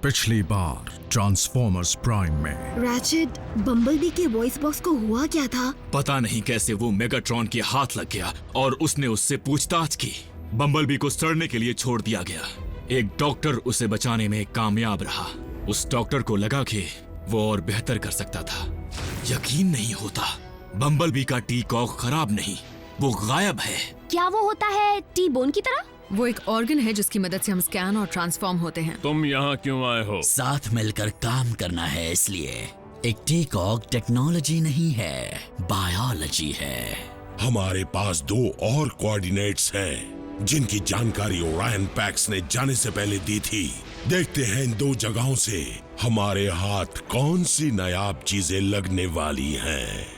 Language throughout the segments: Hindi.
पिछली बार ट्रांसफॉर्मर्स प्राइम में रैचेट, बम्बलबी के वॉइस बॉक्स को हुआ क्या था? पता नहीं कैसे वो मेगाट्रॉन के हाथ लग गया और उसने उससे पूछताछ की। बम्बलबी को सड़ने के लिए छोड़ दिया गया। एक डॉक्टर उसे बचाने में कामयाब रहा। उस डॉक्टर को लगा कि वो और बेहतर कर सकता था। यकीन नहीं होता, बम्बलबी का टी कॉक खराब नहीं, वो गायब है। क्या वो होता है टी बोन की तरह? वो एक ऑर्गन है जिसकी मदद से हम स्कैन और ट्रांसफॉर्म होते हैं। तुम यहाँ क्यों आए हो? साथ मिलकर काम करना है, इसलिए। एक टी-कॉक टेक्नोलॉजी नहीं है, बायोलॉजी है। हमारे पास 2 और कोऑर्डिनेट्स हैं जिनकी जानकारी ओरायन पैक्स ने जाने से पहले दी थी। देखते हैं इन 2 जगहों से हमारे हाथ कौन सी नायाब चीजें लगने वाली हैं।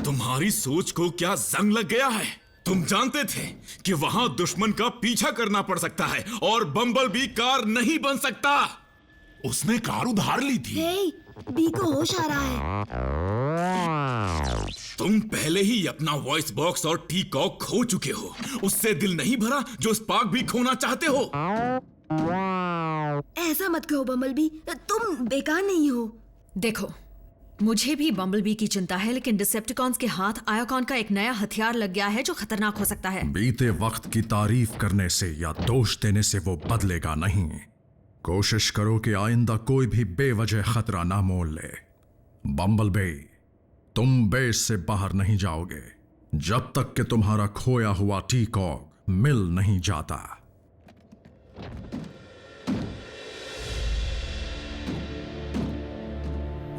तुम्हारी सोच को क्या जंग लग गया है? तुम जानते थे कि वहां दुश्मन का पीछा करना पड़ सकता है और बम्बलबी कार नहीं बन सकता। उसने कार उधार ली थी। हे, बी को होश आ रहा है। तुम पहले ही अपना वॉइस बॉक्स और टी कॉक खो चुके हो। उससे दिल नहीं भरा जो स्पार्क भी खोना चाहते हो। ऐसा मत कहो बम्बलबी, तुम बेकार नहीं हो। देखो, मुझे भी बम्बलबी की चिंता है, लेकिन डिसेप्टिकॉन्स के हाथ आयोकॉन का एक नया हथियार लग गया है जो खतरनाक हो सकता है। बीते वक्त की तारीफ करने से या दोष देने से वो बदलेगा नहीं। कोशिश करो कि आइंदा कोई भी बेवजह खतरा ना मोल ले। बम्बलबी, तुम बेस से बाहर नहीं जाओगे जब तक कि तुम्हारा खोया हुआ टी कॉक मिल नहीं जाता।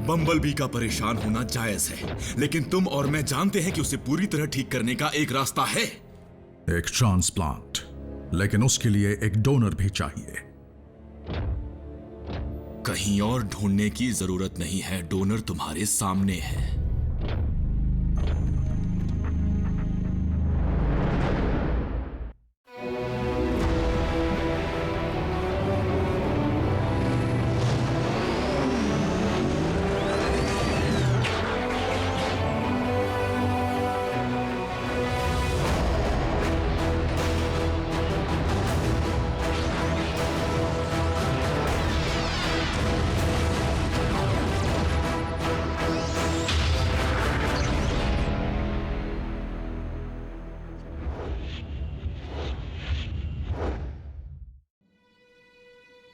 बम्बलबी का परेशान होना जायज है, लेकिन तुम और मैं जानते हैं कि उसे पूरी तरह ठीक करने का एक रास्ता है। एक ट्रांसप्लांट, लेकिन उसके लिए एक डोनर भी चाहिए। कहीं और ढूंढने की जरूरत नहीं है, डोनर तुम्हारे सामने है।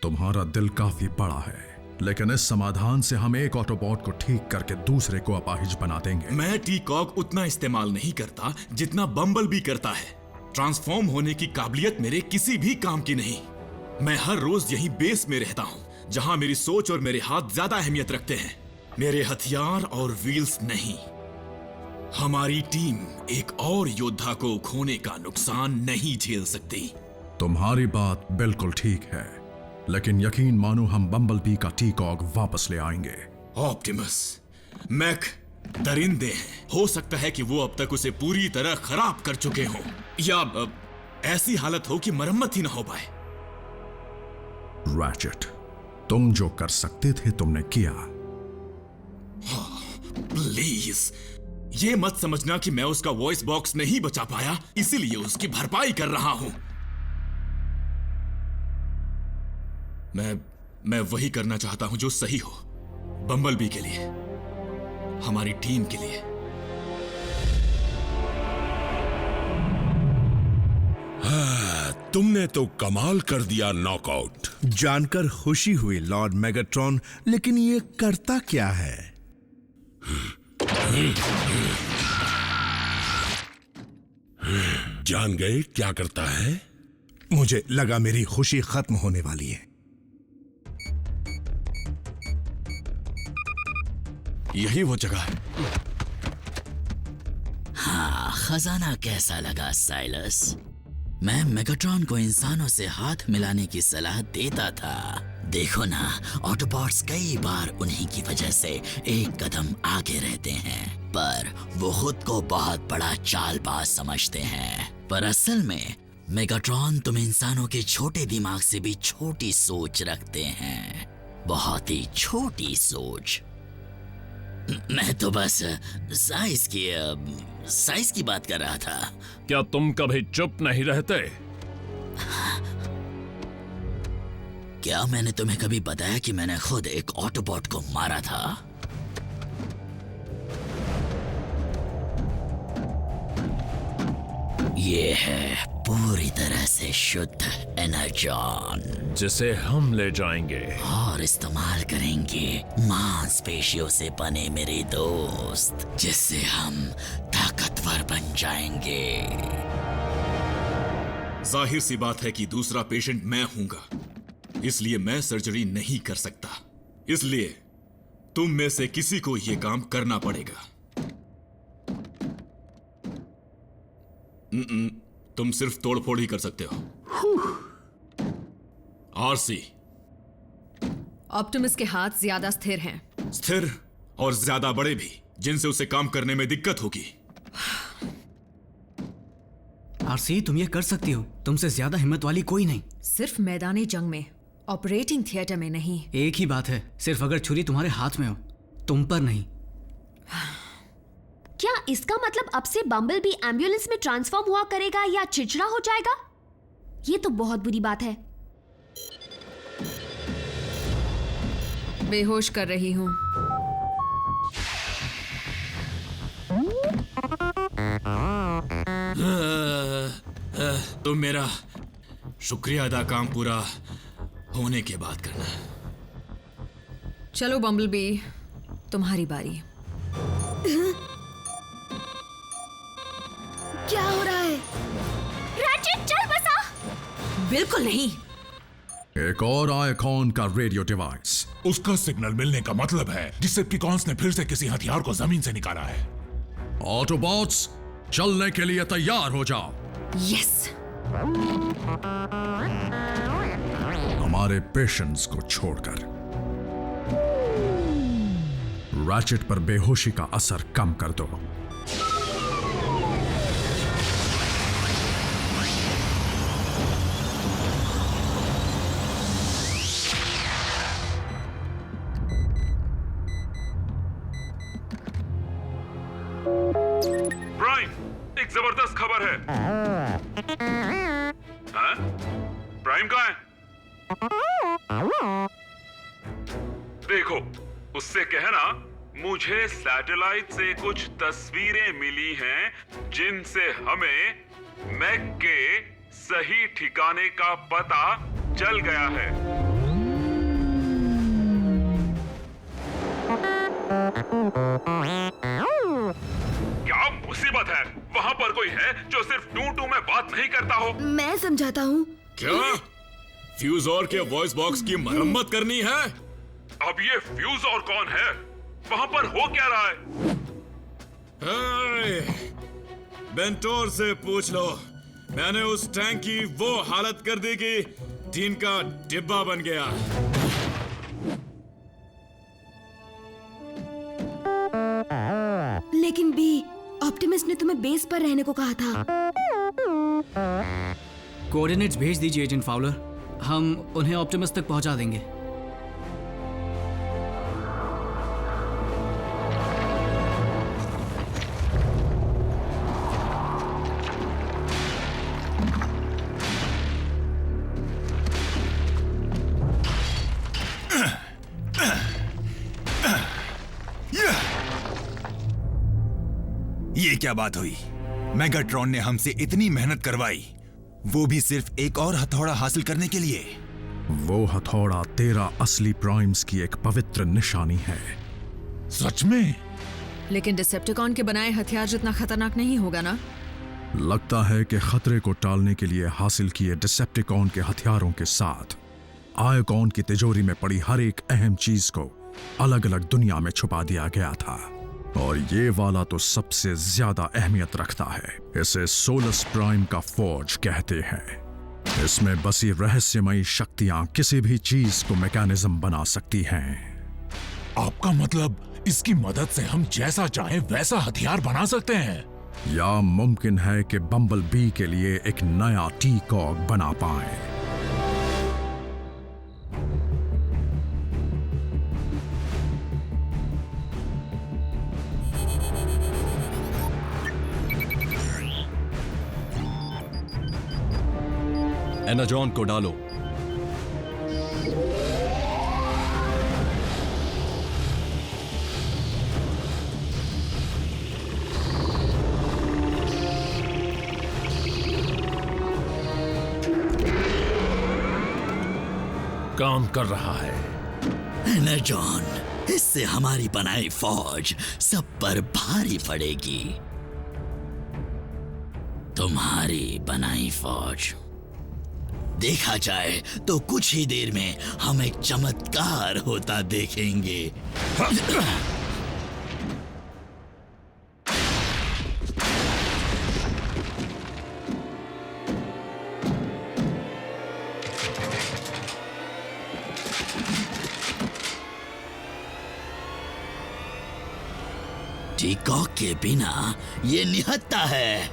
तुम्हारा दिल काफी बड़ा है, लेकिन इस समाधान से हम एक ऑटोबॉट को ठीक करके दूसरे को अपाहिज बना देंगे। मैं टी कॉक उतना इस्तेमाल नहीं करता जितना बम्बलबी करता है। ट्रांसफॉर्म होने की काबिलियत मेरे किसी भी काम की नहीं। मैं हर रोज यही बेस में रहता हूं, जहां मेरी सोच और मेरे हाथ ज्यादा अहमियत रखते हैं, मेरे हथियार और व्हील्स नहीं। हमारी टीम एक और योद्धा को खोने का नुकसान नहीं झेल सकती। तुम्हारी बात बिल्कुल ठीक है, लेकिन यकीन मानो हम बम्बलबी का टी कॉक वापस ले आएंगे। ऑप्टिमस, मैक दरिंदे हैं। हो सकता है कि वो अब तक उसे पूरी तरह खराब कर चुके हों, या ऐसी हालत हो कि मरम्मत ही ना हो पाए। रैचेट, तुम जो कर सकते थे तुमने किया। प्लीज, ये मत समझना कि मैं उसका वॉइस बॉक्स नहीं बचा पाया इसीलिए उसकी भरपाई कर रहा हूं। मैं वही करना चाहता हूं जो सही हो, बम्बलबी के लिए, हमारी टीम के लिए। तुमने तो कमाल कर दिया नॉकआउट। जानकर खुशी हुई लॉर्ड मेगाट्रॉन, लेकिन ये करता क्या है? जान गए क्या करता है? मुझे लगा मेरी खुशी खत्म होने वाली है। यही वो जगह है। हाँ, खजाना कैसा लगा साइलस? मैं मेगाट्रॉन को इंसानों से हाथ मिलाने की सलाह देता था। देखो ना, ऑटोबॉट्स कई बार उन्हीं की वजह से एक कदम आगे रहते हैं, पर वो खुद को बहुत बड़ा चालबाज समझते हैं। पर असल में मेगाट्रॉन तुम इंसानों के छोटे दिमाग से भी छोटी सोच रखते हैं, बहुत ही छोटी सोच। मैं तो बस साइज की बात कर रहा था। क्या तुम कभी चुप नहीं रहते? क्या मैंने तुम्हें कभी बताया कि मैंने खुद एक ऑटोबॉट को मारा था? ये है पूरी तरह से शुद्ध एनर्जॉन, जिसे हम ले जाएंगे और इस्तेमाल करेंगे मांसपेशियों से बने मेरे दोस्त, जिससे हम ताकतवर बन जाएंगे। जाहिर सी बात है कि दूसरा पेशेंट मैं हूंगा, इसलिए मैं सर्जरी नहीं कर सकता। इसलिए तुम में से किसी को यह काम करना पड़ेगा। तुम सिर्फ तोड़फोड़ ही कर सकते हो। आरसी, ऑप्टिमस के हाथ ज्यादा स्थिर हैं। स्थिर और ज्यादा बड़े भी, जिनसे उसे काम करने में दिक्कत होगी। आरसी, तुम ये कर सकती हो। तुमसे ज्यादा हिम्मत वाली कोई नहीं। सिर्फ मैदानी जंग में, ऑपरेटिंग थिएटर में नहीं। एक ही बात है, सिर्फ अगर छुरी तुम्हारे हाथ में हो, तुम पर नहीं। क्या इसका मतलब अब से बम्बलबी एम्बुलेंस में ट्रांसफॉर्म हुआ करेगा या चिड़चिड़ा हो जाएगा? ये तो बहुत बुरी बात है। बेहोश कर रही हूं। तुम मेरा शुक्रिया अदा काम पूरा होने के बाद करना। चलो बम्बलबी, तुम्हारी बारी। क्या हो रहा है? रैचेट, चल बसा। बिल्कुल नहीं। एक और आइकॉन का रेडियो डिवाइस। उसका सिग्नल मिलने का मतलब है डिसेप्टिकॉन्स ने फिर से किसी हथियार को जमीन से निकाला है। ऑटोबॉट्स, चलने के लिए तैयार हो जाओ। यस। हमारे पेशेंट्स को छोड़कर रैचेट पर बेहोशी का असर कम कर दो। एक जबरदस्त खबर है। हाँ? प्राइम कहाँ है? देखो, उससे कहना मुझे सैटेलाइट से कुछ तस्वीरें मिली हैं जिनसे हमें मैक के सही ठिकाने का पता चल गया है। क्या मुसीबत है? वहां पर कोई है जो सिर्फ टू में बात नहीं करता हो? मैं समझाता हूँ। क्या फ्यूज और के वॉइस बॉक्स की मरम्मत करनी है? अब ये फ्यूज और कौन है? वहां पर हो क्या रहा है? बेंटोर से पूछ लो। मैंने उस टैंक की वो हालत कर दी कि टीन का डिब्बा बन गया। लेकिन बी, ऑप्टिमिस्ट ने तुम्हें बेस पर रहने को कहा था। कोऑर्डिनेट्स भेज दीजिए एजेंट फाउलर, हम उन्हें ऑप्टिमस तक पहुंचा देंगे। ये क्या बात हुई? मेगाट्रॉन ने हमसे इतनी मेहनत करवाई, वो भी सिर्फ एक और हथौड़ा हासिल करने के लिए। वो हथौड़ा तेरा असली प्राइम्स की एक पवित्र निशानी है। सच में? लेकिन डिसेप्टिकॉन के बनाए हथियार जितना खतरनाक नहीं होगा ना? लगता है कि खतरे को टालने के लिए हासिल किए डिसेप्टिकॉन के हथियारों के साथ आयोकॉन की तिजोरी में पड़ी हर एक अहम चीज को अलग अलग दुनिया में छुपा दिया गया था, और ये वाला तो सबसे ज्यादा अहमियत रखता है। इसे सोलस प्राइम का फोर्ज कहते हैं। इसमें बसी रहस्यमयी शक्तियां किसी भी चीज को मैकेनिज्म बना सकती हैं। आपका मतलब इसकी मदद से हम जैसा चाहे वैसा हथियार बना सकते हैं? या मुमकिन है कि बम्बल बी के लिए एक नया टी-कॉग बना पाए। एनाजॉन को डालो। काम कर रहा है। एनाजॉन, इससे हमारी बनाई फौज सब पर भारी पड़ेगी। तुम्हारी बनाई फौज देखा जाए तो कुछ ही देर में हम एक चमत्कार होता देखेंगे। टीकॉक के बिना ये निहत्था है।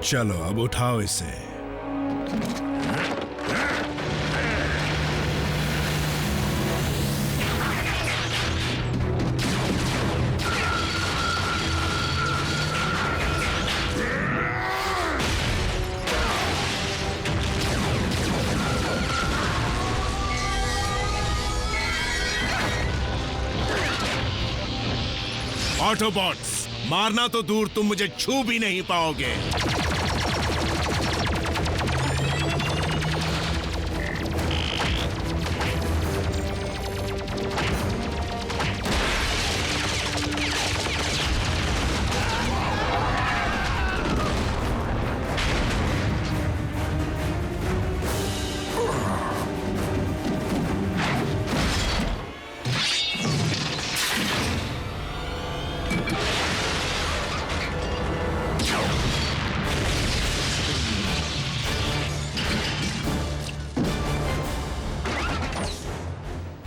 चलो अब उठाओ इसे। ऑटोबॉट्स, मारना तो दूर, तुम मुझे छू भी नहीं पाओगे।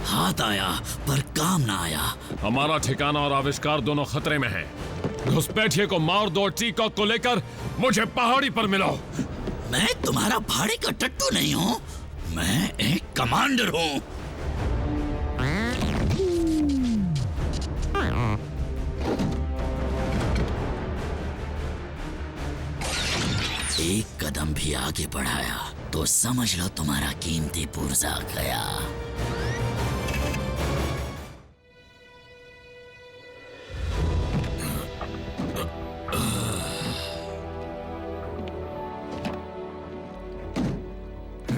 हाथ आया पर काम ना आया। हमारा ठिकाना और आविष्कार दोनों खतरे में हैं। घुसपैठिए को मार दो, टीकॉक को लेकर मुझे पहाड़ी पर मिलो। मैं तुम्हारा भाड़े का टट्टू नहीं हूँ, मैं एक कमांडर हूँ। एक कदम भी आगे बढ़ाया तो समझ लो तुम्हारा कीमती पुर्जा गया।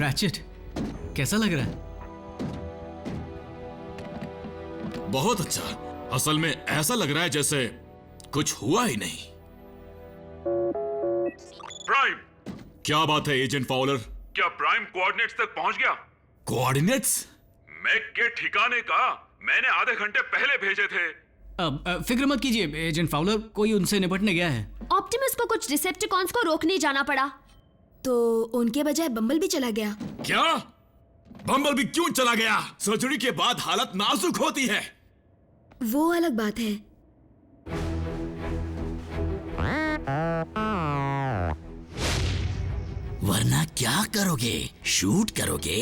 रैचेट, कैसा लग रहा है? बहुत अच्छा। असल में ऐसा लग रहा है जैसे कुछ हुआ ही नहीं। प्राइम, क्या बात है एजेंट फाउलर? क्या प्राइम कोऑर्डिनेट्स तक पहुंच गया? कोऑर्डिनेट्स? मैक के ठिकाने का मैंने आधे घंटे पहले भेजे थे। अब फिक्र मत कीजिए एजेंट फाउलर, कोई उनसे निपटने गया है। ऑप्टिमस को कुछ डिसेप्टिकॉन्स को रोकने जाना पड़ा, तो उनके बजाय बम्बल भी चला गया। क्या? बम्बल भी क्यों चला गया? सर्जरी के बाद हालत नाजुक होती है। वो अलग बात है। वरना क्या करोगे? शूट करोगे?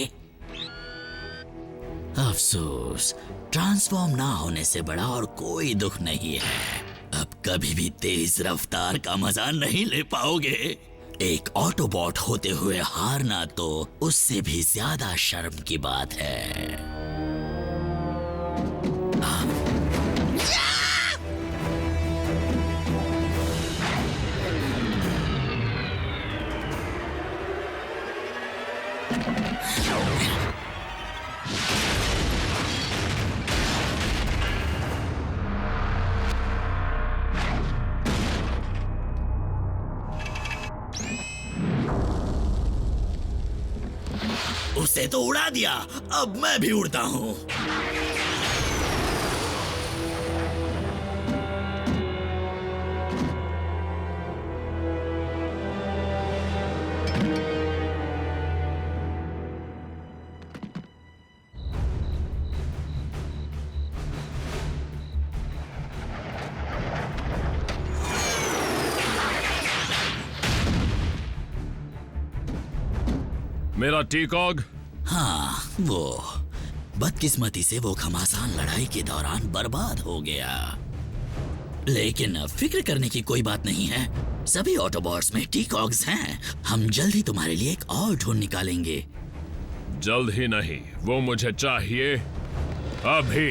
अफसोस, ट्रांसफॉर्म ना होने से बड़ा और कोई दुख नहीं है। अब कभी भी तेज रफ्तार का मजा नहीं ले पाओगे। एक ऑटोबॉट होते हुए हारना तो उससे भी ज्यादा शर्म की बात है। उसे तो उड़ा दिया, अब मैं भी उड़ता हूं। मेरा टीकॉग? हाँ, वो बदकिस्मती से वो घमासान लड़ाई के दौरान बर्बाद हो गया। लेकिन फिक्र करने की कोई बात नहीं है, सभी ऑटोबॉट्स में टीकॉग्स हैं। हम जल्द ही तुम्हारे लिए एक और ढूंढ निकालेंगे। जल्द ही नहीं, वो मुझे चाहिए अभी।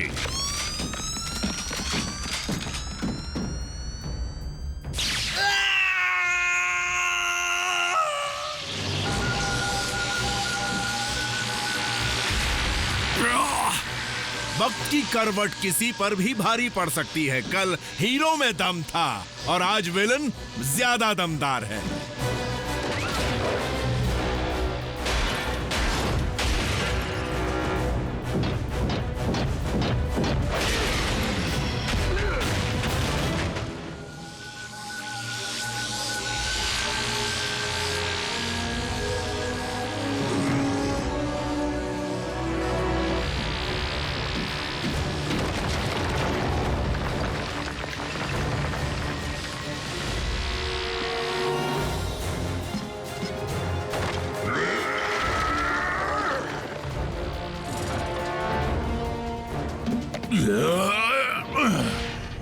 वक्त की करवट किसी पर भी भारी पड़ सकती है। कल हीरो में दम था और आज विलन ज्यादा दमदार है।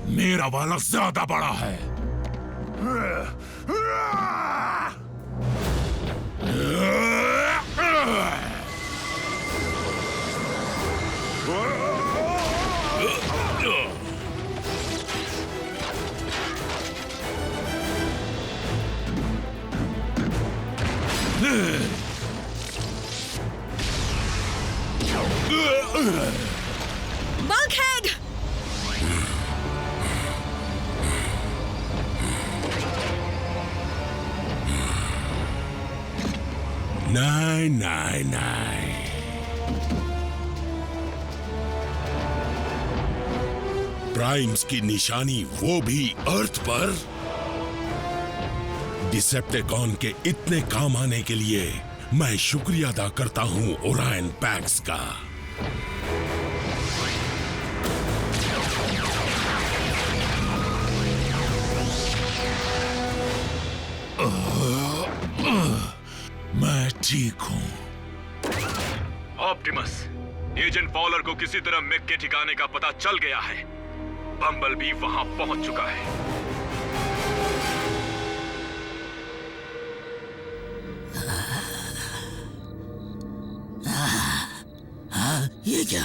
मेरा वाला ज्यादा बड़ा है। बल्कहेड! नहीं नहीं नहीं, प्राइम्स की निशानी वो भी अर्थ पर। डिसेप्टिकॉन के इतने काम आने के लिए मैं शुक्रिया अदा करता हूं ओरायन पैक्स का। मैं ठीक हूं। ऑप्टिमस, एजेंट फॉलर को किसी तरह मैक के ठिकाने का पता चल गया है। बम्बलबी वहां पहुंच चुका है। ये क्या?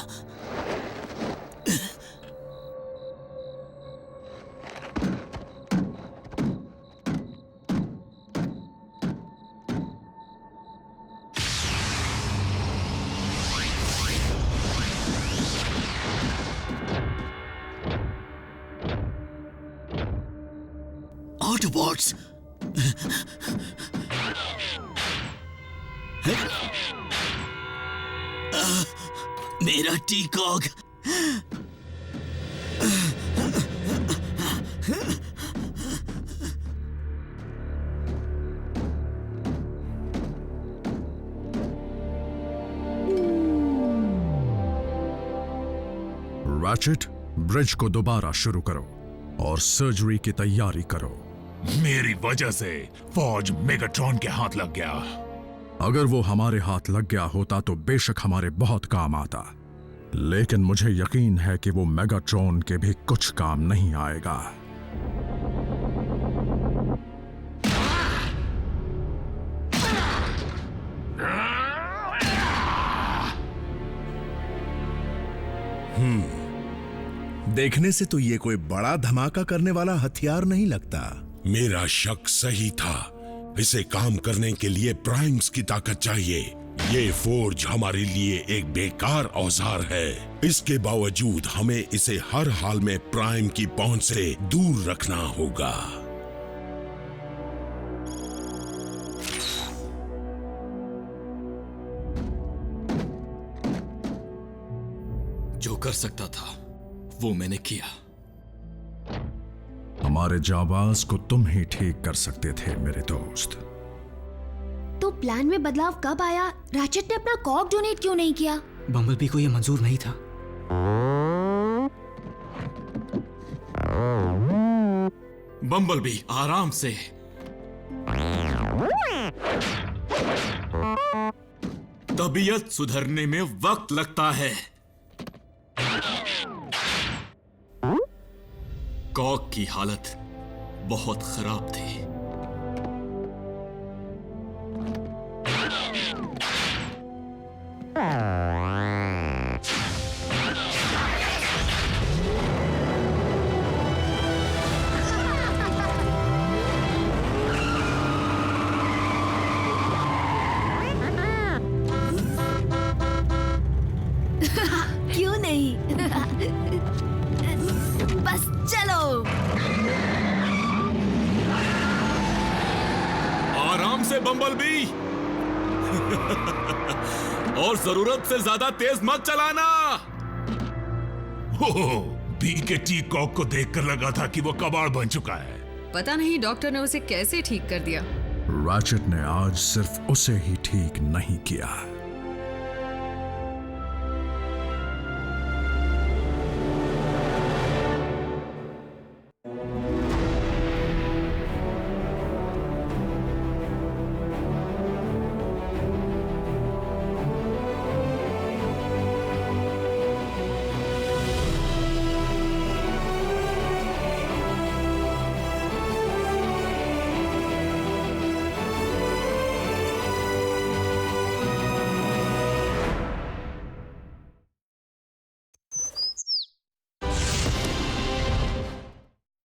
ऑटोबॉट्स! मेरा टीकॉग! रैचेट, ब्रिज को दोबारा शुरू करो और सर्जरी की तैयारी करो। मेरी वजह से फौज मेगाट्रॉन के हाथ लग गया। अगर वो हमारे हाथ लग गया होता तो बेशक हमारे बहुत काम आता, लेकिन मुझे यकीन है कि वो मेगाट्रॉन के भी कुछ काम नहीं आएगा। देखने से तो ये कोई बड़ा धमाका करने वाला हथियार नहीं लगता। मेरा शक सही था। इसे काम करने के लिए प्राइम्स की ताकत चाहिए। ये फोर्ज हमारे लिए एक बेकार औजार है। इसके बावजूद हमें इसे हर हाल में प्राइम की पहुंच से दूर रखना होगा। जो कर सकता था वो मैंने किया। हमारे जाबाज को तुम ही ठीक कर सकते थे मेरे दोस्त। तो प्लान में बदलाव कब आया? रैचेट ने अपना कॉग डोनेट क्यों नहीं किया? बम्बलबी को यह मंजूर नहीं था। बम्बलबी आराम से। तबीयत सुधरने में वक्त लगता है। कॉक की हालत बहुत खराब थी। क्यों नहीं? बस चलो। आराम से बम्बलबी। और जरूरत से ज्यादा तेज मत चलाना। बी के टी कॉक को देखकर लगा था कि वो कबाड़ बन चुका है। पता नहीं डॉक्टर ने उसे कैसे ठीक कर दिया। रैचेट ने आज सिर्फ उसे ही ठीक नहीं किया,